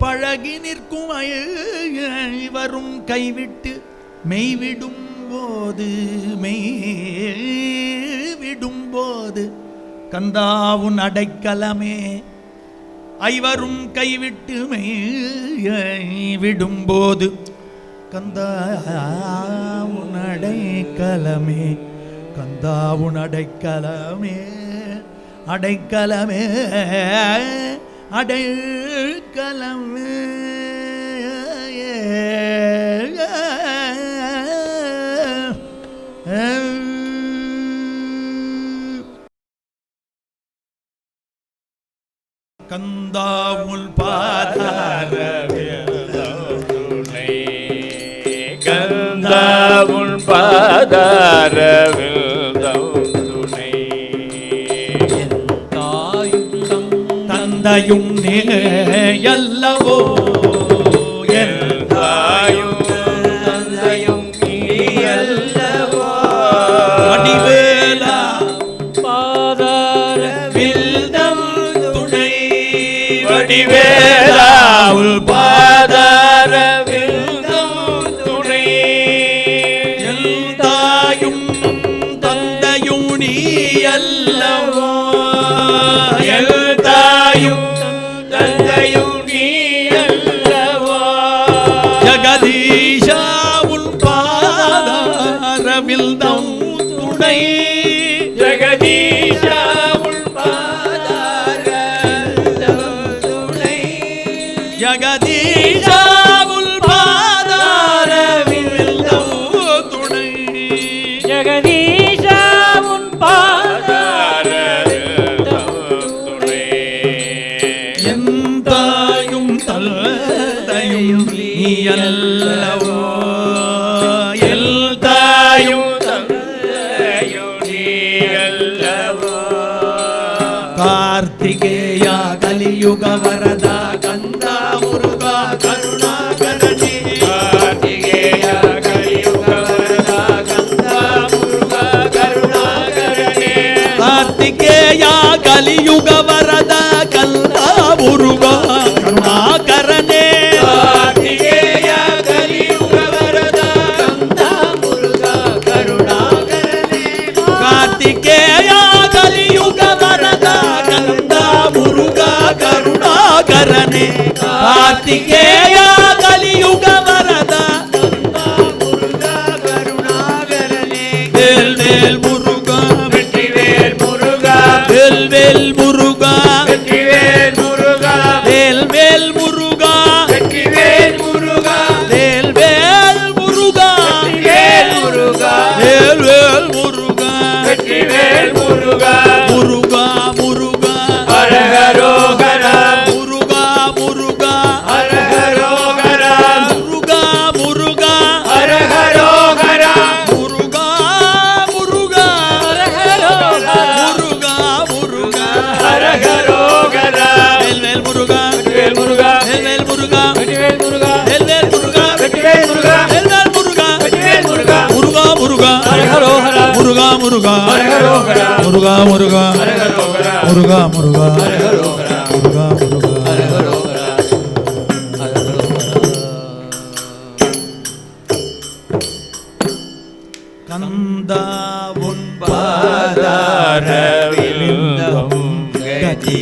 பழகி நிற்கும் வரும் கைவிட்டு மெய்விடும் போது கந்தாவுன் அடைக்கலமே ஐவரும் கைவிட்டு மெய்விடும் போது கந்தாவுன் அடைக்கலமே கந்தாவுன் அடைக்கலமே அடைக்கலமே அடைக்கலமே கந்தாவுல் பாதாரவில்லை கந்தாவுல் பாதாரவில் தந்தையும் நீயல்லவோ என் தாயும் தந்தையும் நீயல்லவோ அடிவேலா பாதாரவில்தம் துணை வடிவேலாவுல் பாதாரவில்தம் துணை என் தாயும் தந்தையும் நீயல்லவோ தந்தையும் நீ அல்லவோ ஜகதீஷா உன் பாதாரவில்தம் துணை ஜெகதீஷா உன் பாதாரவில்தம் துணை ஜகதீஷா உன் பாதாரவில்தம் துணை ஜெகதீஷா உன் பாதாரவில்தம் துணை எந்தாயும் தந்தையும் நீயல்லவோ தாயும் தந்தையும் நீ அல்லவோ கார்த்திகேயா கலியுக வரதா கந்தா முருகா கருணாகரணி கார்த்திகேயா கலியுக வரதா கந்தா முருகா கருணாகரணே கார்த்திகேயா கலியுக வரதா கந்தா முருகா கருணாகரணே கார்த்திகேயா கலியுக வரதா கந்தா முருகா கருணாகரணே கார்த்திகேயா கலியுக வரதா கந்தா முருகா கருணாகரணே கார்த்திகேயா கலியுக வரதா கந்தா முருகா கருணாகரணே வேல் முருகா வெற்றிவேல் முருகா வேல் முருகா வெற்றிவேல் முருகா வேல் முருகா வெற்றிவேல் முருகா வேல் முருகா வெற்றிவேல் முருகா வேல் முருகா வெற்றிவேல் முருகா முருகா முருகா ஹரஹரோகரா முருகா முருகா ஹரஹரோகரா முருகா முருகா ஹரஹரோகரா முருகா முருகா ஹரஹரோகரா முருகா முருகா ஹரஹரோகரா வேல் முருகா வெற்றிவேல் முருகா வேல் முருகா வெற்றிவேல் முருகா வேல் முருகா வெற்றிவேல் முருகா வேல் முருகா வெற்றிவேல் முருகா முருகா முருகா ஹரஹரோகரா முருகா முருகா ஹரஹரோகரா முருகா முருகா ஹரஹரோகரா முருகா முருகா ஹரஹரோகரா முருகா முருகா ஹரஹரோகரா கந்தா உன் பாதாரவில்தம் கதி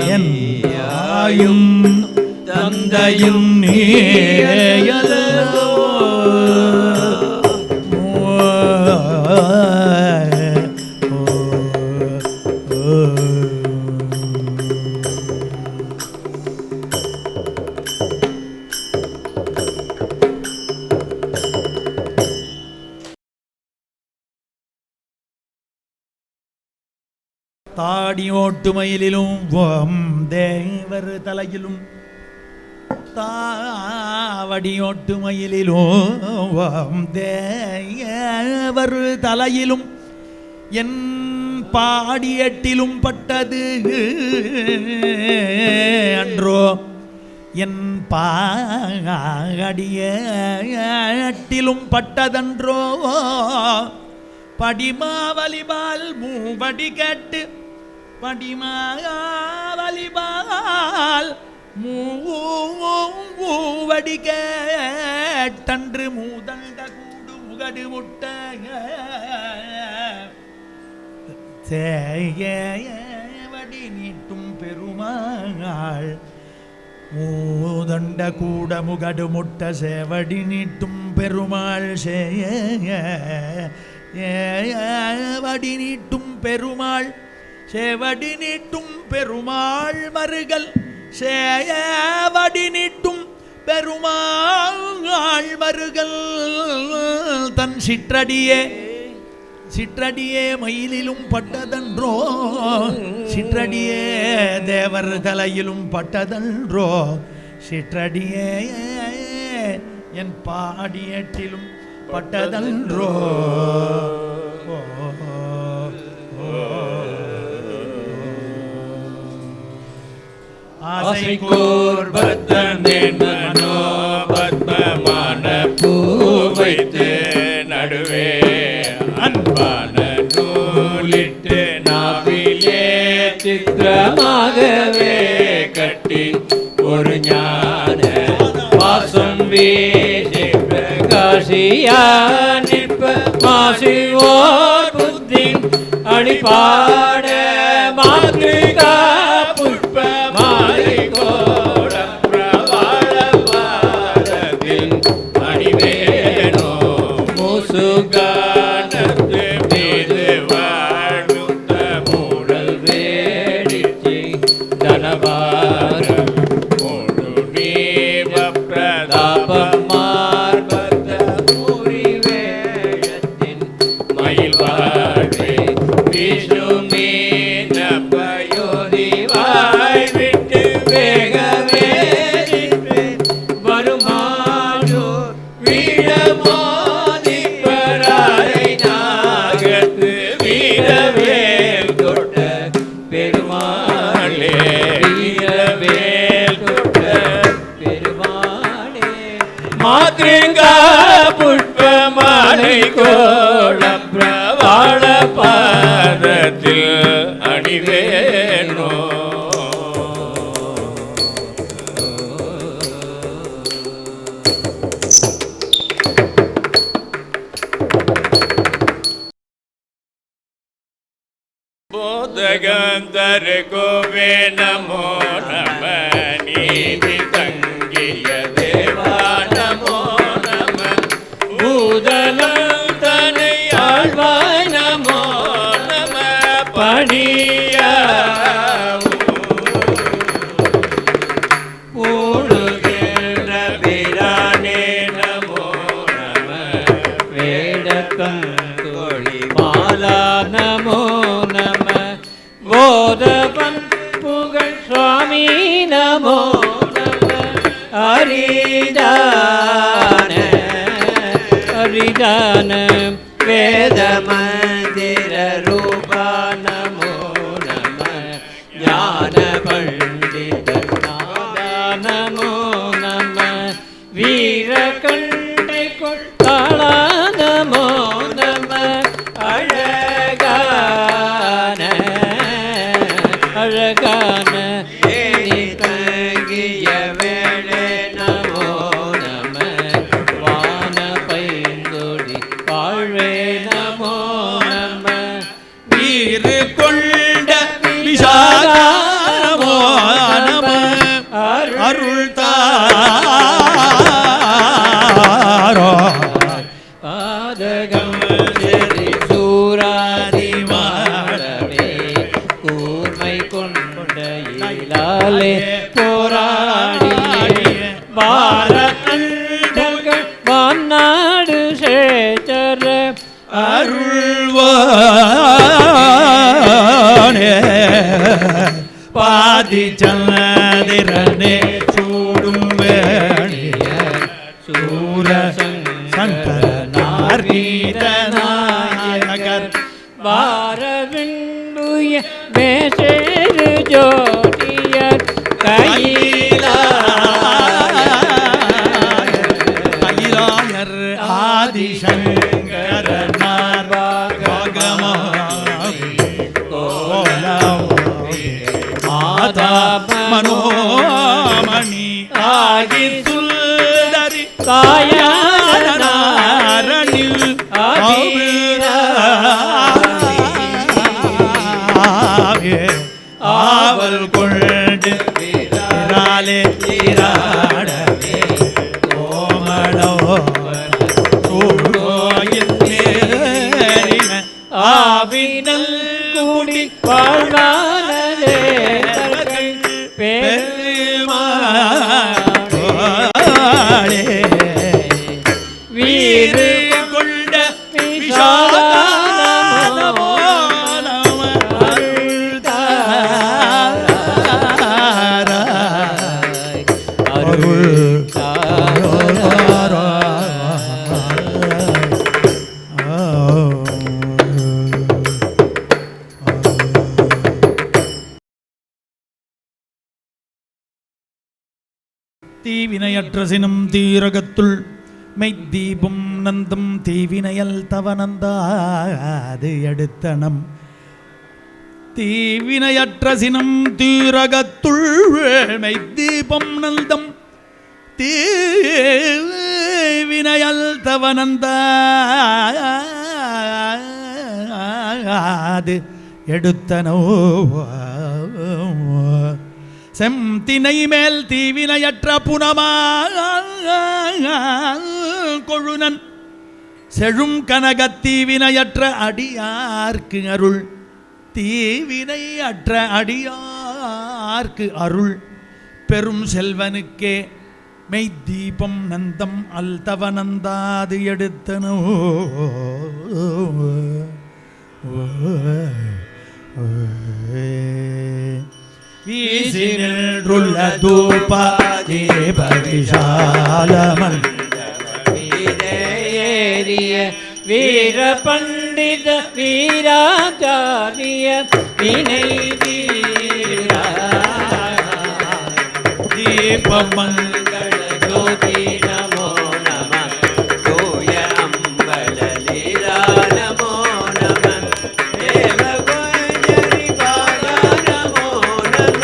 என் தாயும் தந்தையும் நீயல்லவோ தாடியோட்டுமயிலும் தேவர் தலையிலும் தாவடியோட்டுமயிலும் தேவர் தலையிலும் என் பாடியட்டிலும் பட்டது அன்றோ என் பாடியட்டிலும் பட்டதன்றோ படிமாவலிபால் மூவடி கேட்டு படிமாவலிபால் மூவடி கேட்டன்று மூதண்ட கூடு முகடு முட்ட தேயவடி நீட்டும் பெருமாள் மூதண்ட கூட முகடு முட்ட சேவடி நீட்டும் பெருமாள் சேவடி நீட்டும் பெருமாள் சேவடி நீட்டும் பெருமாள் மருகல் சேவடி நீட்டும் பெருமாள் மருகல் தன் சிற்றடியே சிற்றடியே மயிலிலும் பட்டதன்றோ சிற்றடியே தேவர் தலையிலும் பட்டதன்றோ சிற்றடியே என் பாடியேட்டிலும் பட்டதன்றோ ஆசைக்கோர் பத்தந்தேன் மனோ பத்மமான பூ வைத்து நடுவே அன்பான நூலிட்டு நாவிலே சித்திரமாகவே கட்டி ஒரு ஞான வாசம் வீசி பிரகாசியா நிற்ப மாசிவோர் புத்தி அடிபாட மாத்ரிகா புஷ்ப மாலை கோட பிரவாள பாரதின் அணிவேணோ முசுகானத்து மீது வாழ்ந்த மூடல் வேடிச்சி தனபார மூடு நீவ பிரதாபம் மார்பத்த மூரி வேழத்தின் மயில் வாழ்வே விஷ்ணு மீன பயோதி வாய் விட்டு வேகவே வருமானோ வீரமோதி பராரை நாகத்து வீரவேல் தொட்ட பெருமாளே வீரவேல் தொட்ட பெருமாளே மாத்ரிங்கா புஷ்ப மாலை கோள பிரவாள பாதத்தில் அணிவேனோ போதகந்தர கோவே நமோ நம நீதி தங்கிய தேவா நமோ நம பூதலம் தனை ஆழ்வாய் நமோ நம பணிய பூழுகின்ற பிரானே நமோ நம வேடத்தன் தோழி மாலா நமோ நம போதவன் புகழ் சுவாமி நமோ நம ஹரிதான ஹரிதான வேத மந்திர ரூபா நமோ நம ஞான பண்டித நமோ நம வீர கண்டை கொட்டாளா நமோ நம அழகான அழகான தங்கிய வேளை நமோ நம வான பைந்தொடி வாழ்வே நமோ நம வீறு கொண்ட விசாரமோ நம அருள் தாரோ பாதகம் செறி சூராதி மாடவே கூர்மை கொண்ட இலாலே போராடிய பாரங்கள் வாநாடு சேச்சர அருள்வானே பாதி சந்திரனே சூடும் வேணிய சூர சங்கர நார்கீத நாயகர் வாரவிண்டுய வேசேரு ஜோதியர் கையிலாய தாயாரனில் ஆவல் கொண்டு வீராலே வீராடவே கோமளோ கோயில் மேலின ஆவினல் கூடி வாழ்வானதே பெருமாளே வீறு கொண்ட விஷாலமோ தீவினையற்ற சினம் தீரகத்துள் மெய்தீபம் நந்தம் தீவினையல் தவனந்தாது எடுத்தனம் தீவினையற்ற சினம் தீரகத்துள் மெய்தீபம் நந்தம் தீவினையல் தவனந்தாது எடுத்தனோ செம்தினை மேல் தீவினையற்ற புனமா கொழுனன் செழும் கனகத் தீவினையற்ற அடியார்க்கு அருள் தீவினையற்ற அடியார்க்கு அருள் பெரும் செல்வனுக்கே மெய்தீபம் நந்தம் அல்தவனந்தாது எடுத்தனோ வீசினின்றுள்ள தூப தீப விஷாலமன் ஏறிய வீர பண்டித வீராச்சாரிய வினை தீபமங்கள ஜோதி நமோ நம தூய அம்பல லீலா நமோ நம தேவ கோஜரி பாதா நமோ நம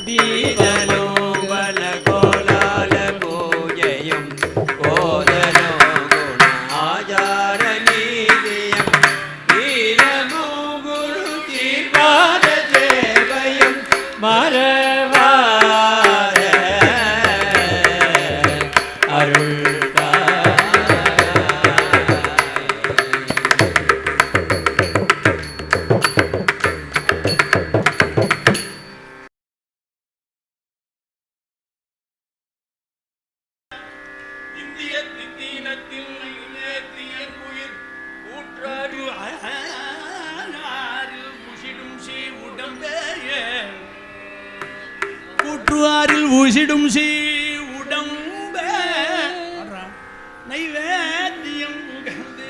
தீவனோ வல கோலால பூஜையும் கோதனோ குண ஆச்சார நீதியம் வீரமோ குரு தீபாத சேவையும் மறவாத அருள் கூற்றுவாரில் ஊசிடும் சி உடம்பே நைவேத்தியம் உகந்து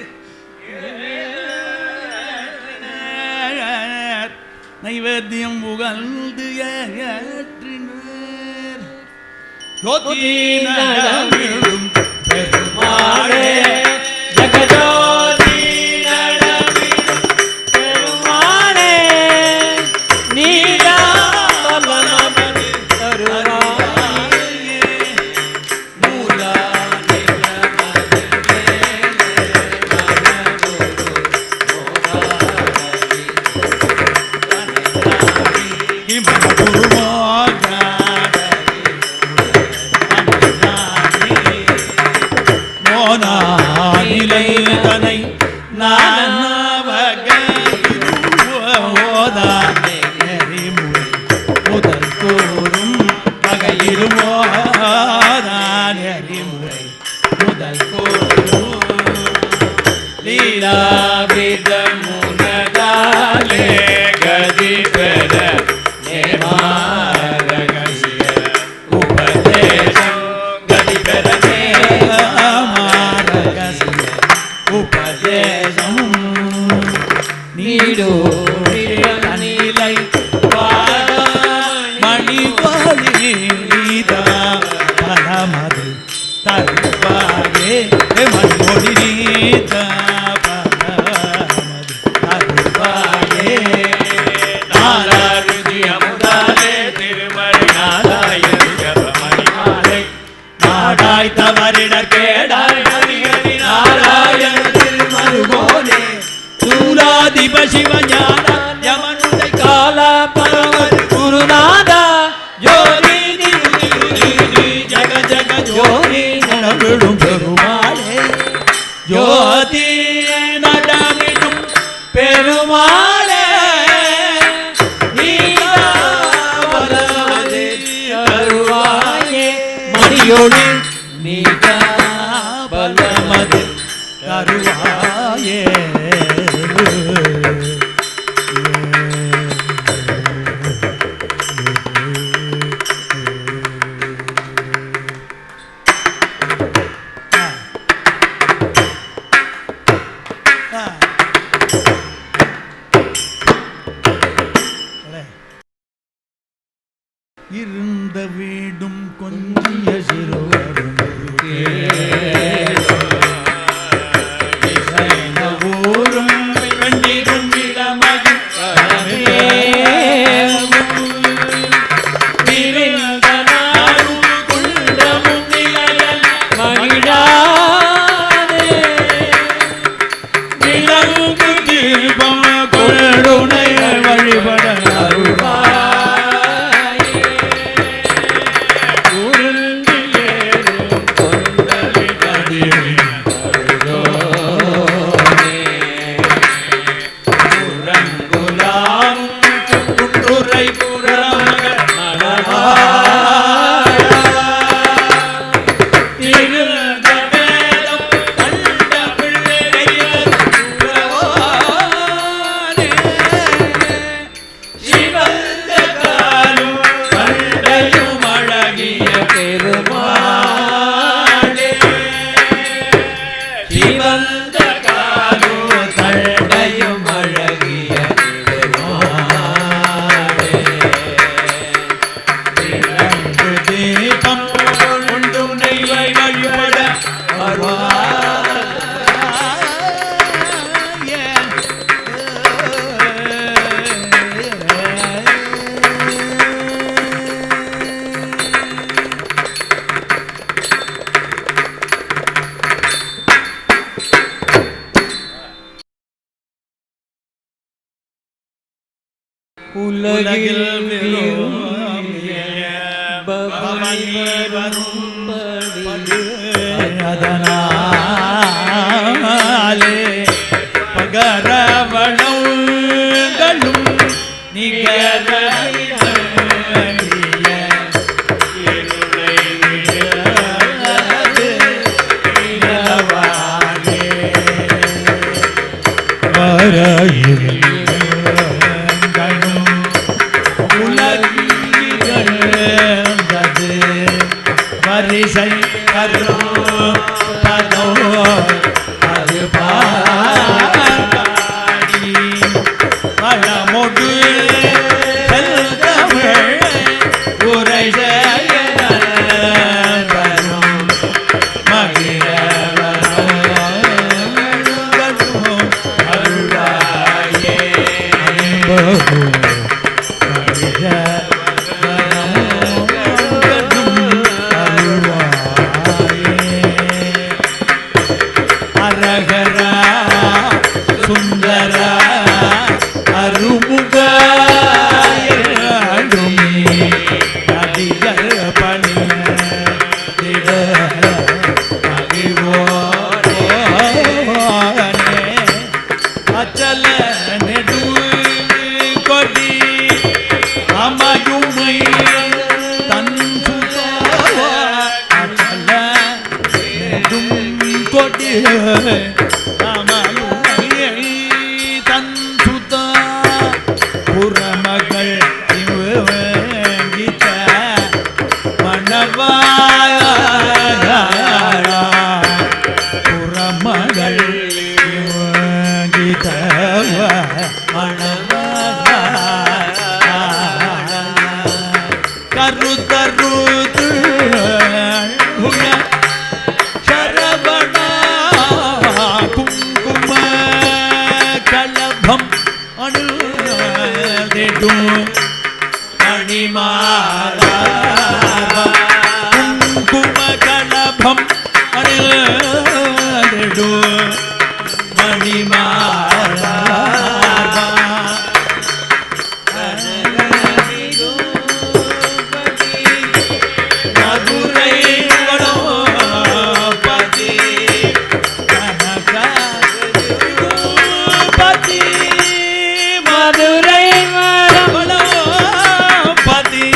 நைவேத்தியம் உகந்து ஏற்றினர் ஜோதி நடமிடும் பெருமாளே ஜகஜோதி நடமிடும் பெருமாளே நீலாபமமது தருவாயே மூலா நிலமது மோனா மாறிடர் கேடார் நாராயண திருமருகோனே சூலாதிப சிவஞான யமனுதை கால பரவர் குருநாதா ஜோதி ஜக ஜக ஜோதி நடமிடும் பெருமாளே ஜோதி நடமிடும் பெருமாளே தருவாயே மணியோடு நீக பலமது தருவாயே இருந்த வீடும் கொஞ்சிய சிறுவரும் ஊரும் கண்ணீரும் இளமையும் நாடும் குண்டமும் நிலையல் மகிழாதே விளங்கு தீபம் கொள்ளுனை வழிபட உலகில் பவனி வரும்படி அதனாலே பகரவளங்களும் நிகர வரிசை கரோ பதோ அது பாடி பழமொடு செல்தமிழ் உரை வரும் மகிழவரும் அருளாயே அரகரா சுந்தரா அருமுக அடிகள் பணிய அச்சல நெடு கொடி அமயுமை தன் அச்சல நெடும் கொடி அமயுமை தன் சுத புறமகள் கீத மணவாய புறமகள் கீத மணவாய கருத்தருத்து சரவண குங்கும கலபம் அணுதிடும் மணிமாலா குங்கும கலபம் மணிமாறா மதுரை வடபதி கனகபதி மதுரை வடபதி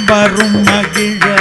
வரும் மகிழ